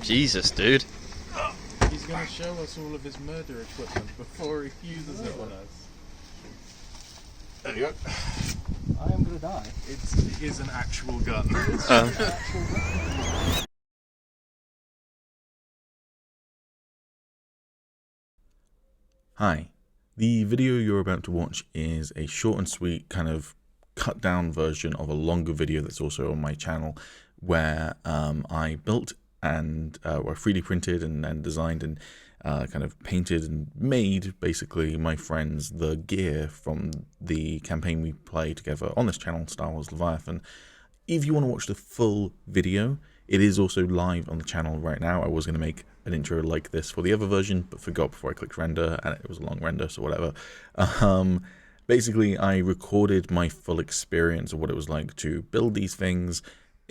Jesus, dude. He's going to show us all of his murder equipment before he uses it on us. There you go. I am going to die. It is an actual gun. Hi. The video you're about to watch is a short and sweet kind of cut down version of a longer video that's also on my channel where I built and 3D printed and designed and kind of painted and made basically my friends the gear from the campaign we play together on this channel, Star Wars Leviathan. If you want to watch the full video, it is also live on the channel right now. I was going to make an intro like this for the other version, but forgot before I clicked render, and it was a long render, so whatever. Basically, I recorded my full experience of what it was like to build these things,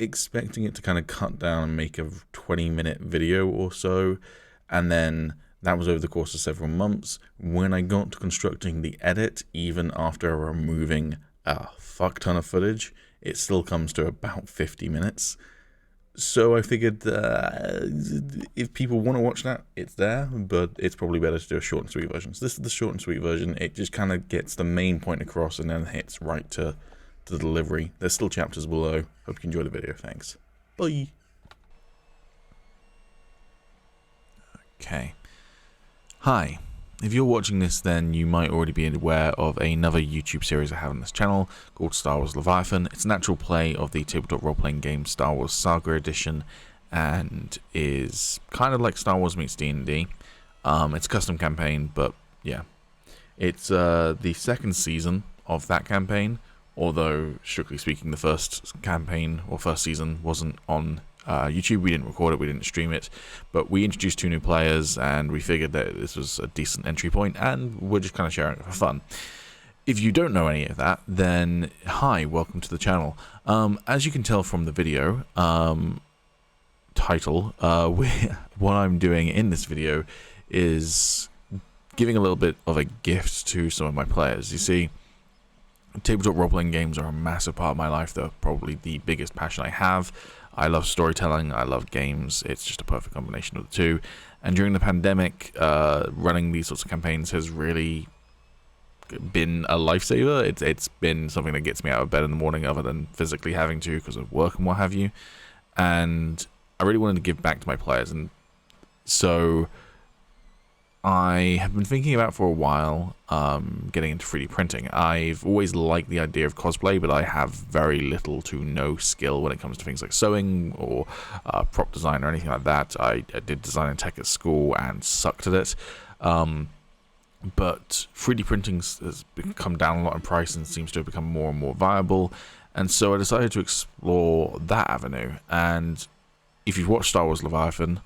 expecting it to kind of cut down and make a 20-minute video or so, and then that was over the course of several months. When I got to constructing the edit, even after removing a fuck ton of footage, it still comes to about 50 minutes. So I figured if people want to watch that, it's there, but it's probably better to do a short and sweet version. So this is the short and sweet version. It just kind of gets the main point across and then hits right to the delivery. There's still chapters below. Hope you enjoy the video. Thanks. Bye. Okay. Hi. If you're watching this, then you might already be aware of another YouTube series I have on this channel called Star Wars Leviathan. It's an actual play of the tabletop role-playing game Star Wars Saga Edition, and is kind of like Star Wars meets D&D. It's a custom campaign, but yeah. It's the second season of that campaign, although strictly speaking the first campaign or first season wasn't on YouTube. We didn't record it, we didn't stream it, but we introduced 2 new players and we figured that this was a decent entry point and we're just kind of sharing it for fun. If you don't know any of that, then hi, welcome to the channel. As you can tell from the video title, what I'm doing in this video is giving a little bit of a gift to some of my players. You see, tabletop role-playing games are a massive part of my life. They're probably the biggest passion I have. I love storytelling, I love games, it's just a perfect combination of the two. And during the pandemic, running these sorts of campaigns has really been a lifesaver. It's been something that gets me out of bed in the morning other than physically having to because of work and what have you. And I really wanted to give back to my players, and so I have been thinking about for a while getting into 3D printing. I've always liked the idea of cosplay, but I have very little to no skill when it comes to things like sewing or prop design or anything like that. I did design and tech at school and sucked at it. But 3D printing has come down a lot in price and seems to have become more and more viable. And so I decided to explore that avenue. And if you've watched Star Wars Leviathan,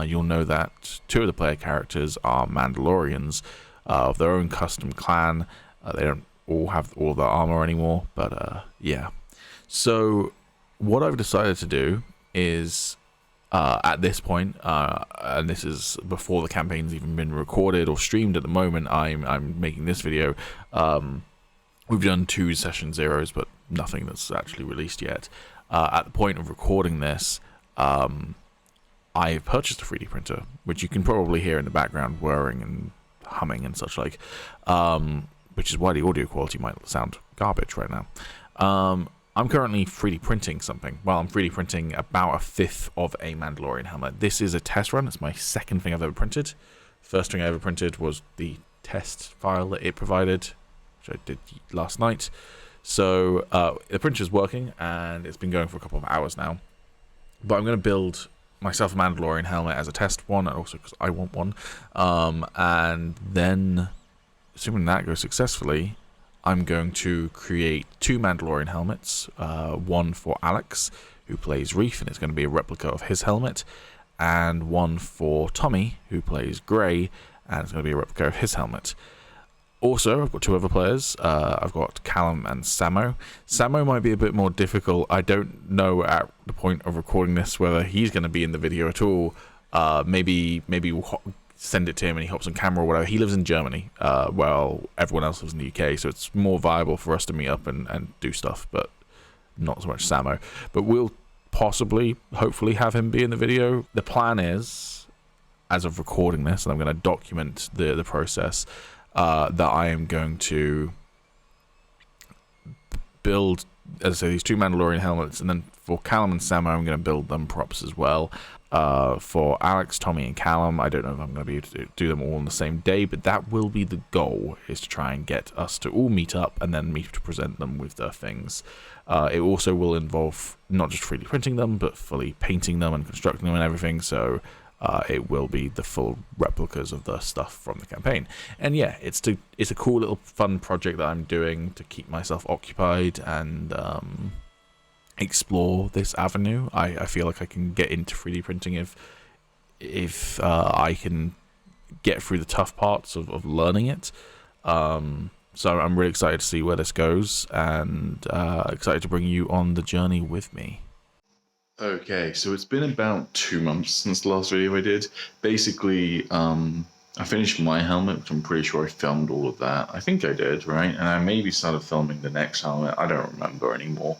you'll know that 2 of the player characters are Mandalorians of their own custom clan. They don't all have all their armor anymore, but yeah. So what I've decided to do is, at this point, and this is before the campaign's even been recorded or streamed at the moment, I'm making this video. We've done 2 session zeros, but nothing that's actually released yet. At the point of recording this, I purchased a 3D printer, which you can probably hear in the background whirring and humming and such like, which is why the audio quality might sound garbage right now. I'm currently 3D printing something. Well, I'm 3D printing about 1/5 of a Mandalorian helmet. This is a test run. It's my second thing I've ever printed. First thing I ever printed was the test file that it provided, which I did last night. So the printer's working and it's been going for a couple of hours now. But I'm going to build myself a Mandalorian helmet as a test one, and also because I want one. And then, assuming that goes successfully, I'm going to create 2 Mandalorian helmets. One for Alex, who plays Reef, and it's going to be a replica of his helmet. And one for Tommy, who plays Gray, and it's going to be a replica of his helmet. Also, I've got 2 other players. I've got Callum and Samo. Samo might be a bit more difficult. I don't know at the point of recording this whether he's going to be in the video at all. Maybe we'll send it to him and he hops on camera or whatever. He lives in Germany, while everyone else lives in the UK, so it's more viable for us to meet up and do stuff, but not so much Samo. But we'll possibly, hopefully, have him be in the video. The plan is, as of recording this, and I'm going to document the process, that I am going to build, as I say, these 2 Mandalorian helmets, and then for Callum and Sam, I'm going to build them props as well. For Alex, Tommy, and Callum, I don't know if I'm going to be able to do them all on the same day, but that will be the goal, is to try and get us to all meet up and then meet to present them with their things. It also will involve not just 3D printing them, but fully painting them and constructing them and everything, so it will be the full replicas of the stuff from the campaign. And yeah, it's a cool little fun project that I'm doing to keep myself occupied and explore this avenue. I feel like I can get into 3D printing if I can get through the tough parts of learning it. So I'm really excited to see where this goes, and excited to bring you on the journey with me. Okay, so it's been about 2 months since the last video I did. Basically, I finished my helmet, which I'm pretty sure I filmed all of that. I think I did, right? And I maybe started filming the next helmet. I don't remember anymore.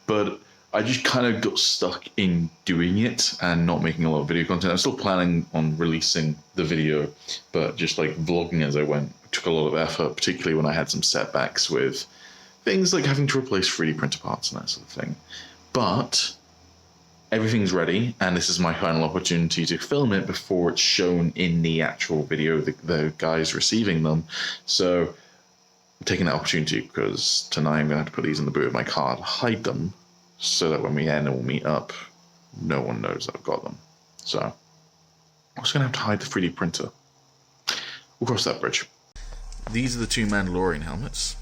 But I just kind of got stuck in doing it and not making a lot of video content. I'm still planning on releasing the video, but just like vlogging as I went took a lot of effort, particularly when I had some setbacks with things like having to replace 3D printer parts and that sort of thing. But everything's ready, and this is my final opportunity to film it before it's shown in the actual video, the guys receiving them. So I'm taking that opportunity because tonight I'm going to have to put these in the boot of my car to hide them, so that when we end and we'll meet up, no one knows that I've got them. So I'm just going to have to hide the 3D printer. We'll cross that bridge. These are the 2 Mandalorian helmets.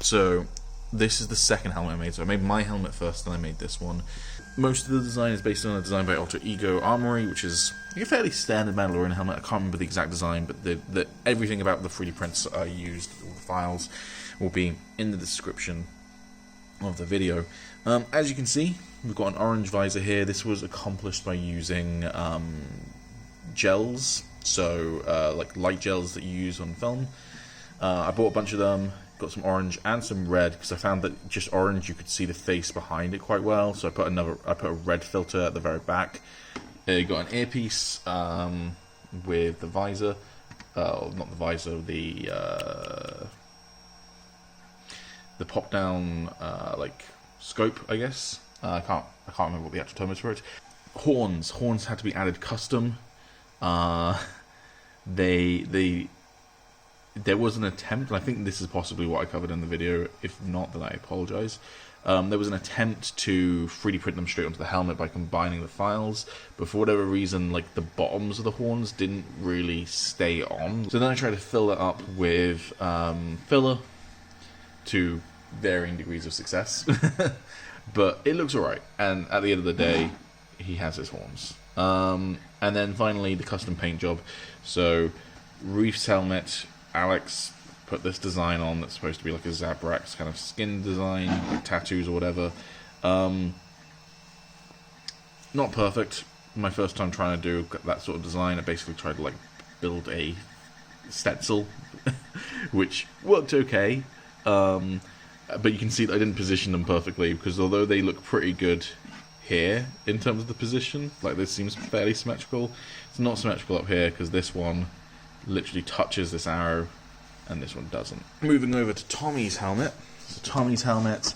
So this is the second helmet I made. So I made my helmet first, then I made this one. Most of the design is based on a design by Alter Ego Armory, which is a fairly standard Mandalorian helmet. I can't remember the exact design, but everything about the 3D prints I used, all the files, will be in the description of the video. As you can see, we've got an orange visor here. This was accomplished by using gels, so like light gels that you use on film. I bought a bunch of them, got some orange and some red, because I found that just orange you could see the face behind it quite well, so I put a red filter at the very back. You got an earpiece with the visor, not the visor, the pop down like scope, I guess. I can't remember what the actual term is for it. Horns had to be added custom. There was an attempt, and I think this is possibly what I covered in the video. If not, then I apologize. There was an attempt to 3D print them straight onto the helmet by combining the files, but for whatever reason, like the bottoms of the horns didn't really stay on. So then I tried to fill that up with filler to varying degrees of success. But it looks alright, and at the end of the day, he has his horns. And then finally, the custom paint job. So, Reef's helmet, Alex put this design on that's supposed to be like a Zabrax kind of skin design, like tattoos or whatever. Not perfect. My first time trying to do that sort of design, I basically tried to like build a stencil, which worked okay. But you can see that I didn't position them perfectly, because although they look pretty good here in terms of the position, like this seems fairly symmetrical, it's not symmetrical up here because this one literally touches this arrow and this one doesn't. Moving over to Tommy's helmet. So Tommy's helmet,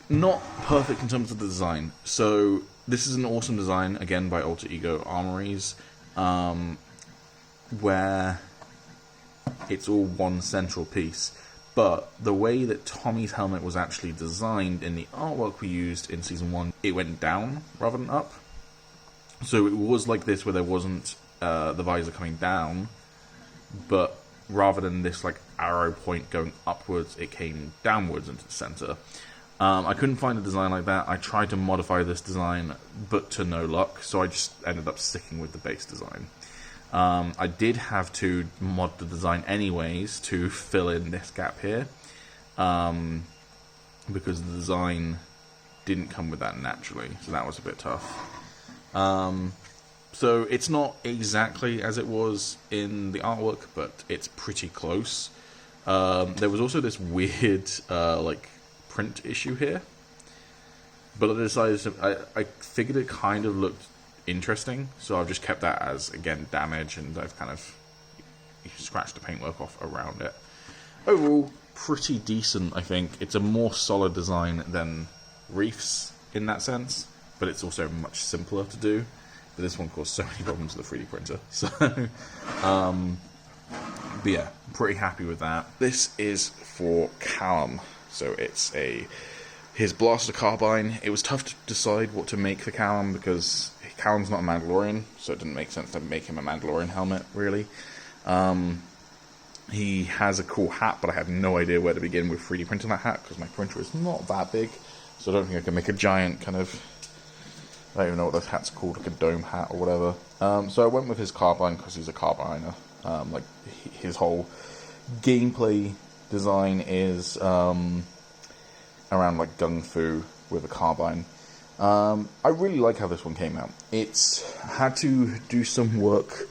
not perfect in terms of the design. So this is an awesome design, again by Alter Ego Armories, where it's all one central piece. But the way that Tommy's helmet was actually designed in the artwork we used in Season 1, it went down rather than up. So it was like this, where there wasn't the visor coming down, but rather than this like arrow point going upwards, it came downwards into the center. I couldn't find a design like that. I tried to modify this design, but to no luck, so I just ended up sticking with the base design. I did have to mod the design anyways to fill in this gap here, because the design didn't come with that naturally, so that was a bit tough. So it's not exactly as it was in the artwork, but it's pretty close. There was also this weird like print issue here. But I decided I figured it kind of looked interesting, so I've just kept that as, again, damage, and I've kind of scratched the paintwork off around it. Overall, pretty decent, I think. It's a more solid design than Reef's in that sense, but it's also much simpler to do. But this one caused so many problems with the 3D printer. So, but yeah, pretty happy with that. This is for Callum. So it's his blaster carbine. It was tough to decide what to make for Callum because Callum's not a Mandalorian, so it didn't make sense to make him a Mandalorian helmet, really. He has a cool hat, but I have no idea where to begin with 3D printing that hat because my printer is not that big, so I don't think I can make a giant kind of, I don't even know what this hat's called, like a dome hat or whatever. So I went with his carbine because he's a carbiner. Like his whole gameplay design is around like gung fu with a carbine. I really like how this one came out. It's had to do some work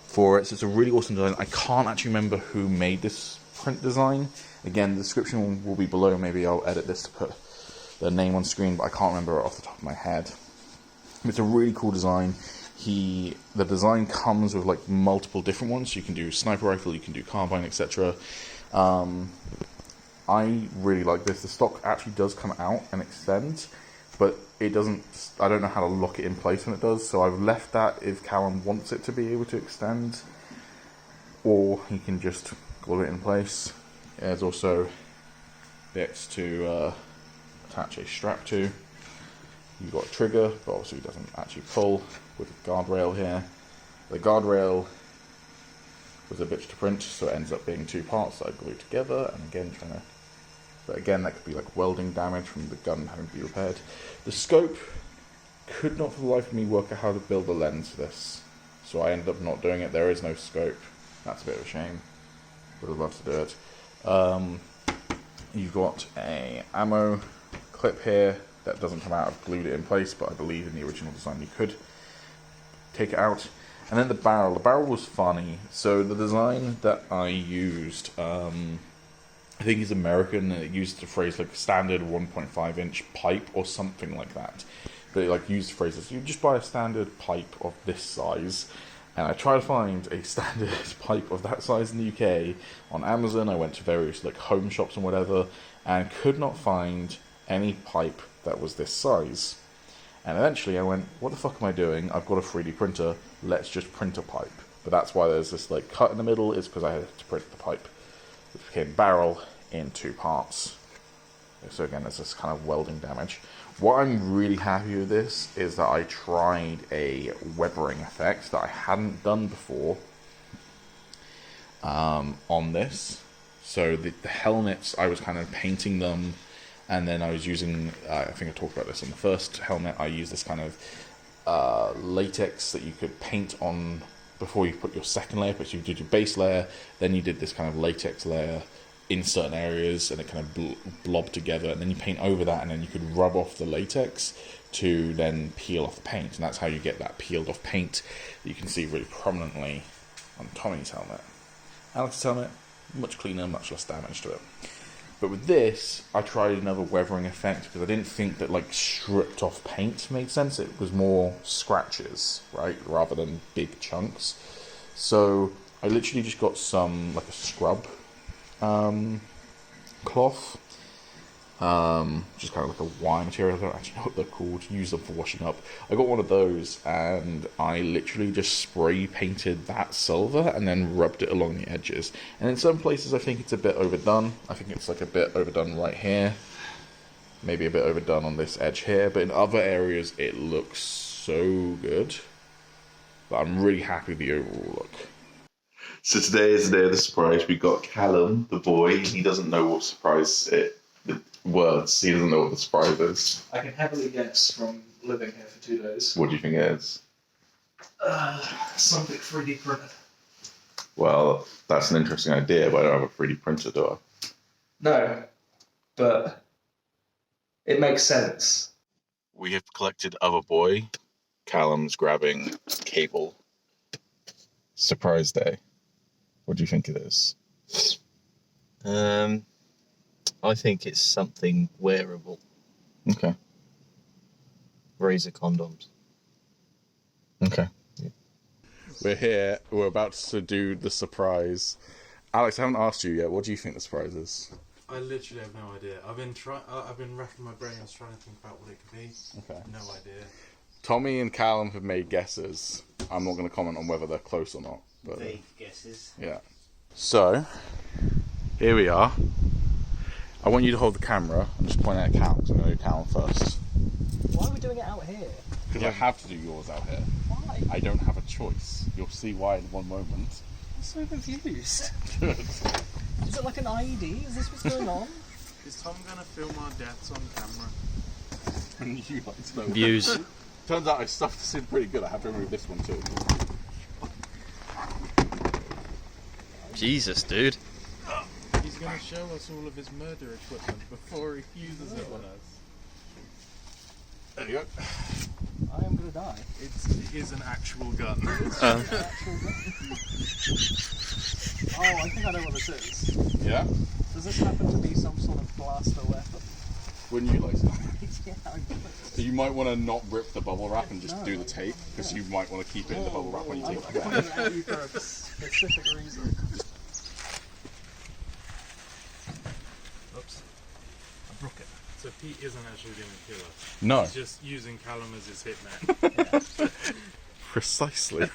for it, so it's a really awesome design. I can't actually remember who made this print design. Again, the description will be below. Maybe I'll edit this to put the name on screen, but I can't remember it off the top of my head. It's a really cool design. The design comes with like multiple different ones. You can do sniper rifle, you can do carbine, etc. I really like this. The stock actually does come out and extend, but it doesn't. I don't know how to lock it in place when it does, so I've left that if Callum wants it to be able to extend, or he can just glue it in place. There's also bits to attach a strap to. You've got a trigger, but obviously it doesn't actually pull, with a guardrail here. The guardrail was a bitch to print, so it ends up being two parts that I glued together, and again but again that could be like welding damage from the gun having to be repaired. The scope could not for the life of me work out how to build a lens for this, so I ended up not doing it. There is no scope. That's a bit of a shame. Would have loved to do it. You've got a ammo clip here that doesn't come out. I've glued it in place, but I believe in the original design you could take it out. And then the barrel. The barrel was funny. So the design that I used, I think is American, and it used the phrase like standard 1.5 inch pipe or something like that. But it like used phrases. You just buy a standard pipe of this size. And I tried to find a standard pipe of that size in the UK on Amazon. I went to various like home shops and whatever, and could not find any pipe that was this size. And eventually I went, what the fuck am I doing? I've got a 3D printer, let's just print a pipe. But that's why there's this like cut in the middle, is because I had to print the pipe, which became barrel in two parts. So again, there's this kind of welding damage. What I'm really happy with this is that I tried a weathering effect that I hadn't done before on this. So the helmets, I was kind of painting them, and then I was using, I think I talked about this on the first helmet, I used this kind of latex that you could paint on before you put your second layer. But you did your base layer, then you did this kind of latex layer in certain areas, and it kind of blobbed together, and then you paint over that, and then you could rub off the latex to then peel off the paint, and that's how you get that peeled off paint that you can see really prominently on Tommy's helmet. Alex's helmet, much cleaner, much less damage to it. But with this, I tried another weathering effect because I didn't think that like stripped off paint made sense. It was more scratches, right, rather than big chunks. So I literally just got some like a scrub cloth, just kind of like a wire material. I don't actually know what they're called. Use them for washing up. I got one of those, and I literally just spray painted that silver and then rubbed it along the edges. And in some places I think it's a bit overdone. I think it's like a bit overdone right here, maybe a bit overdone on this edge here, but in other areas it looks so good. But I'm really happy with the overall look. So today is the day of the surprise. We got Callum, the boy. He doesn't know what surprise the words. He doesn't know what the surprise is. I can heavily guess from living here for 2 days. What do you think it is? Something 3D printed. Well, that's an interesting idea, but I don't have a 3D printer, do I? No, but it makes sense. We have collected Other Boy. Callum's grabbing cable. Surprise day. What do you think it is? I think it's something wearable. Okay. razor condoms. Okay. We're here. We're about to do the surprise. Alex, I haven't asked you yet. What do you think the surprise is? I literally have no idea. I've been racking my brains trying to think about what it could be. Okay. No idea. Tommy and Callum have made guesses. I'm not going to comment on whether they're close or not. But, Vague guesses. yeah. So, here we are. I want you to hold the camera and just point at Callum, because I'm going to do Callum first. Why are we doing it out here? Because I have to do yours out here. Why? I don't have a choice. You'll see why in one moment. I'm so confused. Good. Is it like an IED? Is this what's going on? Is Tom gonna film our deaths on camera? And you like to know. Views. Turns out I stuffed this in pretty good. I have to remove this one too. Jesus, dude. He's gonna show us all of his murder equipment before he uses it on us. There you go. I am gonna die. It is an actual gun. Oh, I think I know what this is. Yeah? Does this happen to be some sort of blaster weapon? Wouldn't you like to? Yeah, I would. So you might want to not rip the bubble wrap and just No. do the tape, because you might want to keep it in the bubble wrap when you take it I'm away. pointing at you for a specific reason. Oops. I broke it. So Pete isn't actually doing the killer. No. He's just using Callum as his hitman. Precisely.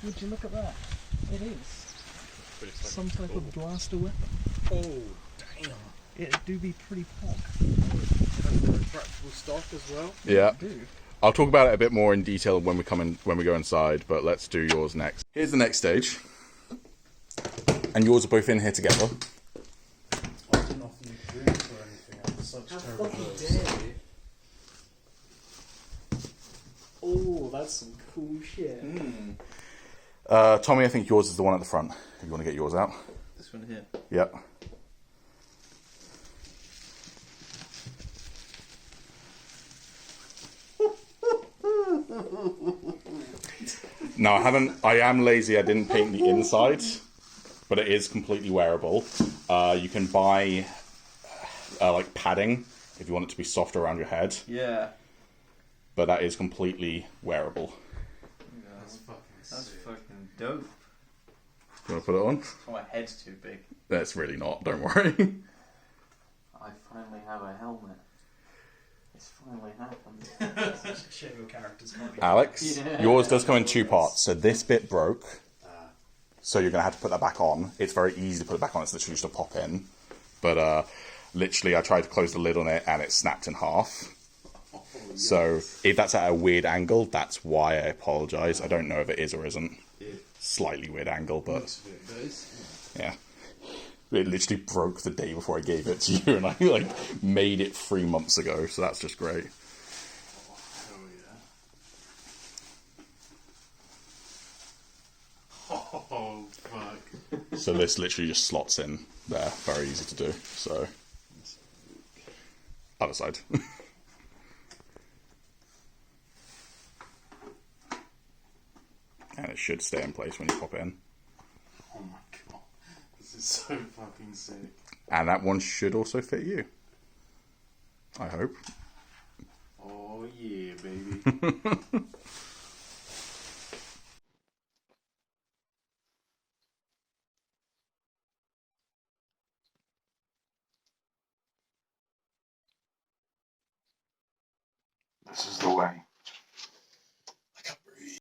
Would you look at that? It is. But it's like Some type oh. of blaster weapon. Oh, damn. It do be pretty pog. Has the retractable stock as well. Yeah. Do. I'll talk about it a bit more in detail when we go inside, but let's do yours next. Here's the next stage. And yours are both in here together. I didn't offer you drinks or anything. I'm such terrible person. Oh, that's some cool shit. Tommy, I think yours is the one at the front. If you want to get yours out. This one here. Yep. No, I am lazy. I didn't paint the inside, but it is completely wearable. You can buy like padding if you want it to be softer around your head, Yeah. but that is completely wearable. That's fucking That's sick. fucking dope. You want to put it on? Oh, my head's too big. That's really not. Don't worry. I finally have a helmet. It's finally happened. Shit, your characters can't be. Alex, Yeah. yours does come in two parts. So this bit broke, so you're gonna have to put that back on. It's very easy to put it back on. It's literally just a pop in. But literally, I tried to close the lid on it and it snapped in half. So if that's at a weird angle, that's why. I apologise. I don't know if it is or isn't. Slightly weird angle, but yeah. It literally broke the day before I gave it to you, and I like made it 3 months ago. So that's just great. Oh fuck. So this literally just slots in there. Very easy to do. So other side. And it should stay in place when you pop it in. Oh my god. This is so fucking sick. And that one should also fit you. I hope. Oh yeah, baby. This is the way.